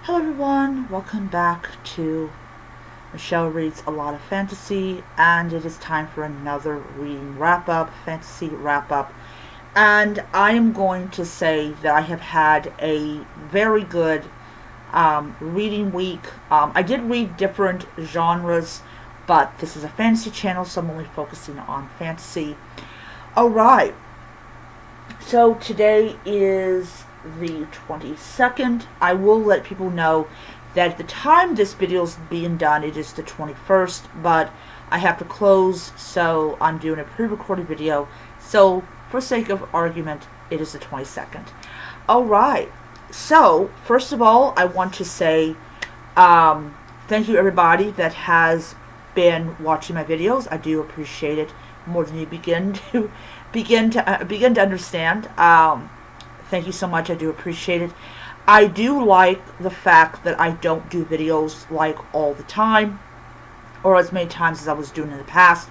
Hello everyone, welcome back to Michelle Reads a Lot of Fantasy, and it is time for another reading wrap-up, fantasy wrap-up. And I am going to say that I have had a very good reading week. I did read different genres, but this is a fantasy channel, so I'm only focusing on fantasy. Alright, so today is the 22nd. I will let people know that at the time this video is being done, it is the 21st, but I have to close, so I'm doing a pre-recorded video. So, for sake of argument, it is the 22nd. Alright, so, first of all, I want to say thank you everybody that has been watching my videos. I do appreciate it more than you begin to understand. Thank you so much. I do appreciate it. I do like the fact that I don't do videos like all the time, or as many times as I was doing in the past.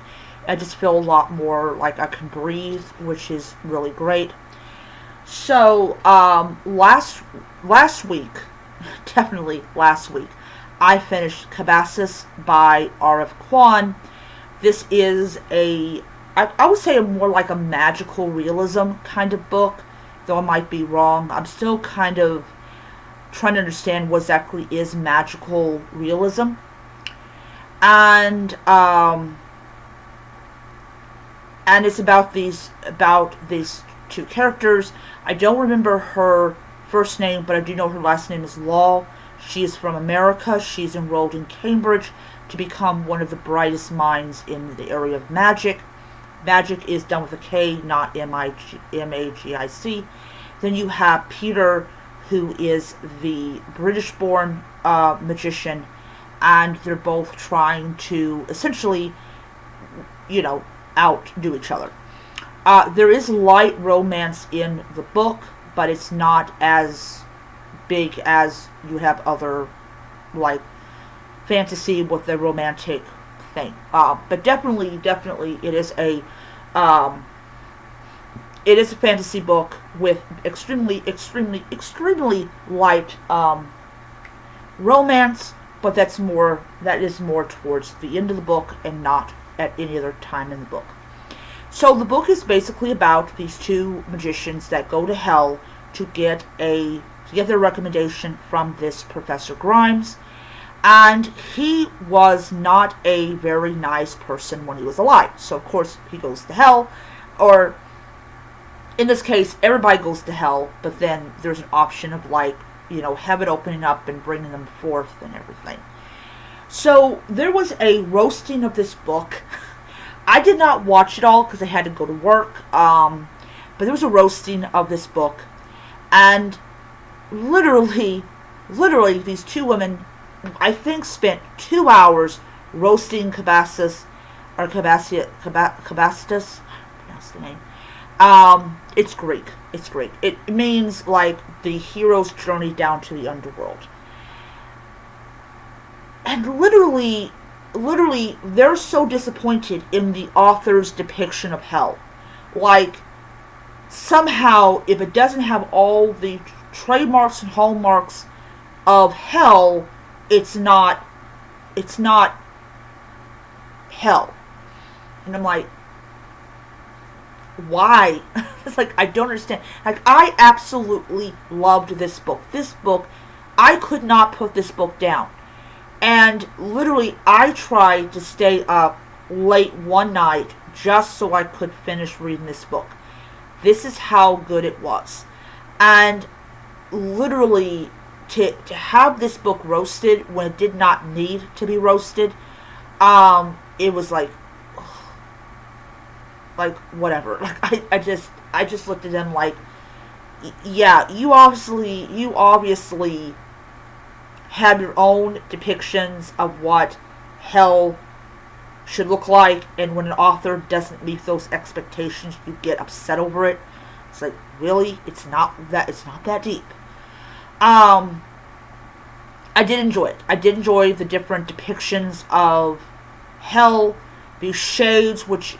I just feel a lot more like I can breathe, which is really great. So, last week, definitely last week, I finished Cabassus by R.F. Kuang. This is I would say more like a magical realism kind of book, though I might be wrong. I'm still kind of trying to understand what exactly is magical realism. And it's about these two characters. I don't remember her first name, but I do know her last name is Law. She is from America. She's enrolled in Cambridge to become one of the brightest minds in the area of magic. Magic is done with a K, not M-A-G-I-C. Then you have Peter, who is the British-born magician, and they're both trying to essentially, outdo each other. There is light romance in the book, but it's not as big as you have other, like, fantasy with the romantic thing. But definitely, it is a fantasy book with extremely light romance, but that is more towards the end of the book and not at any other time in the book. So the book is basically about these two magicians that go to hell to get their recommendation from this Professor Grimes. And he was not a very nice person when he was alive. So, of course, he goes to hell. Or, in this case, everybody goes to hell. But then there's an option of, heaven opening up and bringing them forth and everything. So, there was a roasting of this book. I did not watch it all because I had to go to work. But there was a roasting of this book. And literally, these two women, I think, spent 2 hours roasting Cabassus, or Cabastus, pronounce the name. It's Greek. It means, like, the hero's journey down to the underworld. And literally, they're so disappointed in the author's depiction of hell. Like, somehow, if it doesn't have all the trademarks and hallmarks of hell, it's not hell. And I'm like, why? It's like, I don't understand. Like, I absolutely loved this book. I could not put this book down. And literally, I tried to stay up late one night just so I could finish reading this book. This is how good it was. And literally, to have this book roasted when it did not need to be roasted, it was like whatever. Like, I just looked at them like, yeah, you obviously have your own depictions of what hell should look like, and when an author doesn't meet those expectations, you get upset over it. It's like, really? It's not that deep. I did enjoy it. I did enjoy the different depictions of hell, these shades, which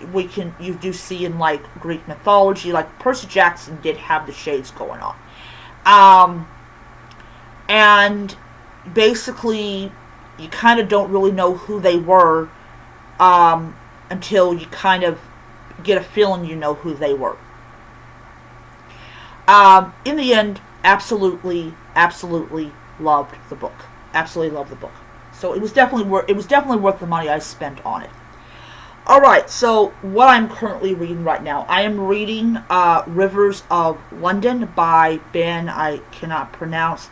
you do see in, like, Greek mythology. Like, Percy Jackson did have the shades going on. And basically, you kind of don't really know who they were until you kind of get a feeling you know who they were. In the end, absolutely, absolutely loved the book. Absolutely loved the book. So it was definitely worth the money I spent on it. All right, so what I'm currently reading right now, I am reading Rivers of London by Ben. I cannot pronounce.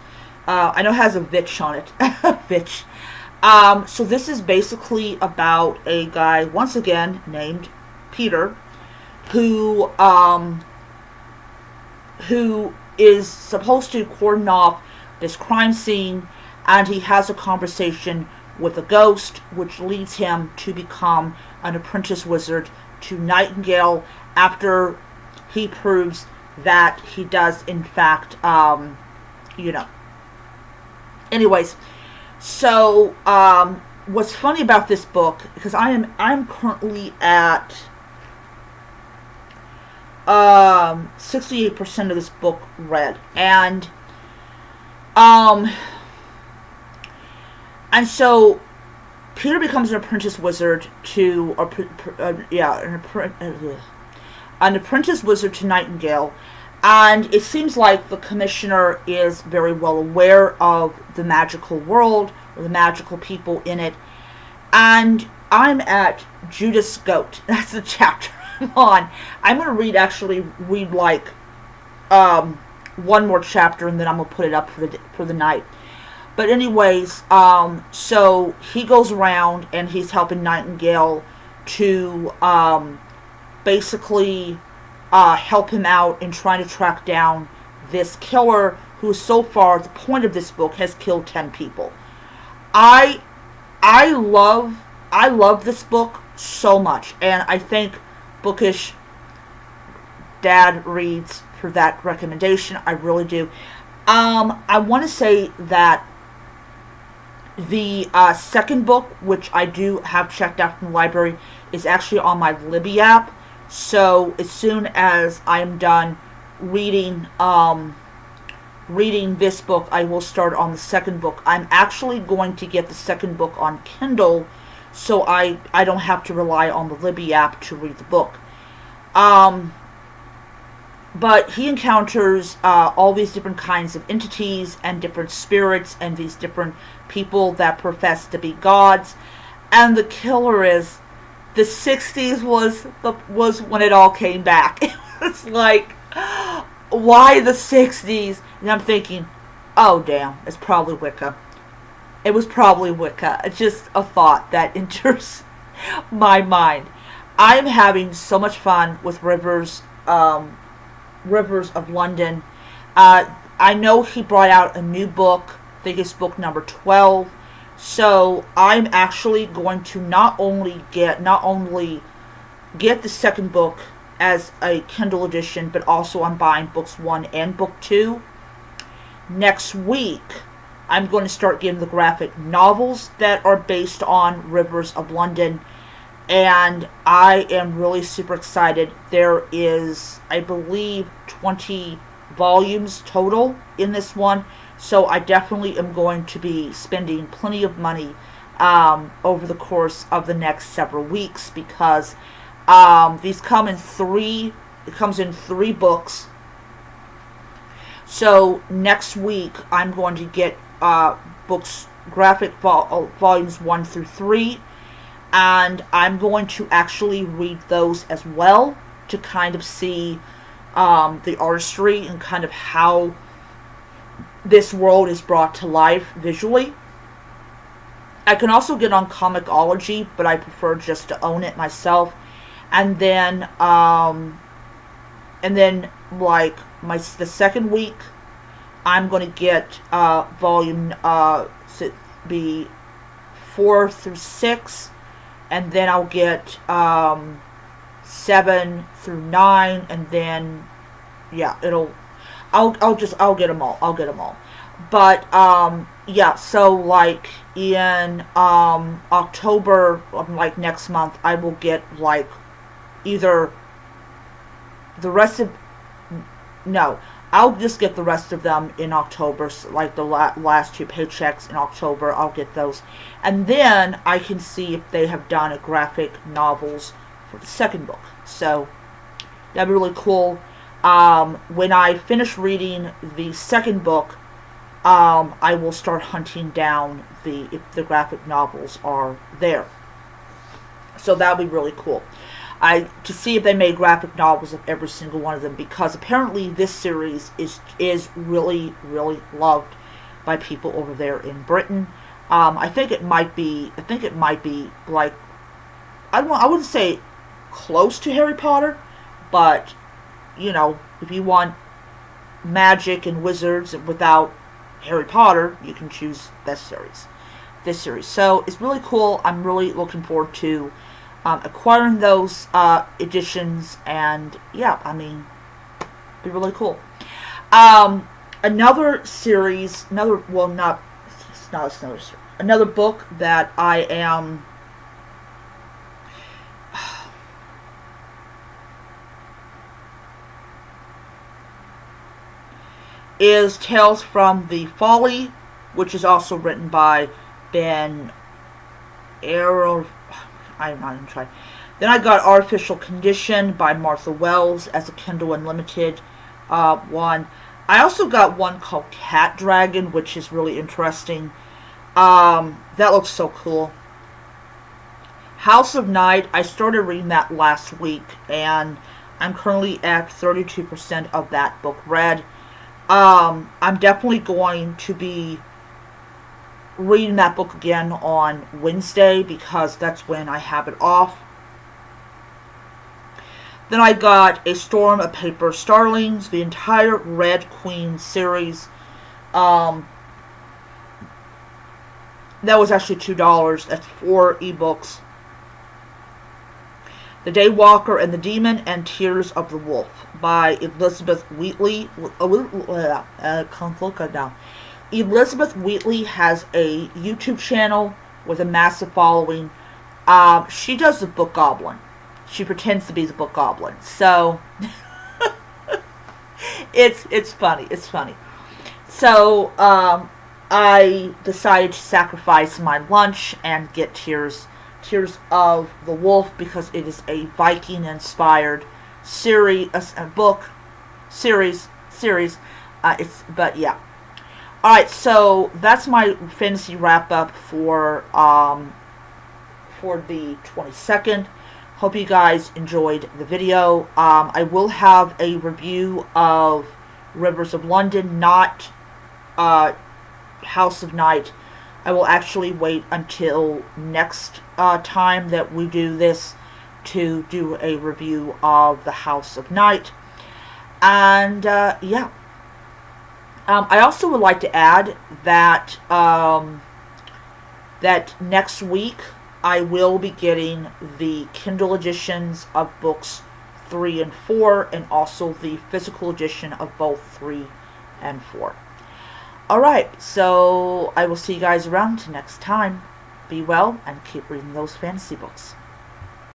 I know it has a Vitch on it. Vitch. So this is basically about a guy, once again, named Peter, who is supposed to cordon off this crime scene, and he has a conversation with a ghost, which leads him to become an apprentice wizard to Nightingale after he proves that he does, in fact, Anyways, so what's funny about this book, because I'm currently at 68% of this book read, and so Peter becomes an apprentice wizard to an apprentice wizard to Nightingale, and it seems like the commissioner is very well aware of the magical world or the magical people in it. And I'm at Judas Goat. That's the chapter I'm on. I'm going to read like one more chapter, and then I'm going to put it up for the night. But anyways, so he goes around and he's helping Nightingale to basically help him out in trying to track down this killer who so far, at the point of this book, has killed 10 people. I love this book so much, and I thank Bookish Dad Reads for that recommendation. I really do. I want to say that the second book, which I do have checked out from the library, is actually on my Libby app. So as soon as I am done reading this book, I will start on the second book. I'm actually going to get the second book on Kindle, so I don't have to rely on the Libby app to read the book. But he encounters all these different kinds of entities and different spirits and these different people that profess to be gods. And the killer is, the 60s was when it all came back. It was like, why the 60s? And I'm thinking, oh damn, it's probably Wicca. It was probably Wicca. It's just a thought that enters my mind. I'm having so much fun with Rivers of London. I know he brought out a new book. I think it's book number 12. So I'm actually going to not only get the second book as a Kindle edition, but also I'm buying books 1 and book 2. Next week, I'm going to start getting the graphic novels that are based on Rivers of London. And I am really super excited. There is, I believe, 20 volumes total in this one. So I definitely am going to be spending plenty of money over the course of the next several weeks, because these come in it comes in 3 books. So next week I'm going to get books, graphic volumes 1 through 3. And I'm going to actually read those as well to kind of see the artistry and kind of how this world is brought to life visually. I can also get on Comixology, but I prefer just to own it myself. And then like the second week, I'm going to get volume be 4 through 6. And then I'll get 7 through 9, and then I'll get them all. But so like in October, like next month, I will get like either the rest of I'll just get the rest of them in October, so like the last 2 paychecks in October, I'll get those. And then I can see if they have done a graphic novels for the second book. So that'd be really cool. When I finish reading the second book, I will start hunting down if the graphic novels are there. So that would be really cool. To see if they made graphic novels of every single one of them, because apparently this series is really, really loved by people over there in Britain. I think it might be like, I wouldn't say close to Harry Potter, but if you want magic and wizards without Harry Potter, you can choose this series. So it's really cool. I'm really looking forward to acquiring those editions, and yeah, I mean, it'd be really cool. Another series, another book that I am is Tales from the Folly, which is also written by Ben Arrow. I'm not even trying. Then I got Artificial Condition by Martha Wells as a Kindle Unlimited one. I also got one called Cat Dragon, which is really interesting. That looks so cool. House of Night, I started reading that last week, and I'm currently at 32% of that book read. I'm definitely going to be reading that book again on Wednesday, because that's when I have it off. Then I got A Storm of Paper Starlings, the entire Red Queen series. That was actually $2. That's 4 ebooks. The Daywalker and the Demon and Tears of the Wolf by Elizabeth Wheatley. Elizabeth Wheatley has a YouTube channel with a massive following. She does the Book Goblin. She pretends to be the Book Goblin. So it's funny. It's funny. So I decided to sacrifice my lunch and get Tears of the Wolf, because it is a Viking-inspired series. But yeah. Alright, so that's my fantasy wrap-up for the 22nd. Hope you guys enjoyed the video. I will have a review of Rivers of London, not House of Night. I will actually wait until next time that we do this to do a review of the House of Night. And yeah. I also would like to add that that next week I will be getting the Kindle editions of books 3 and 4, and also the physical edition of both 3 and 4. Alright, so I will see you guys around next time. Be well and keep reading those fantasy books.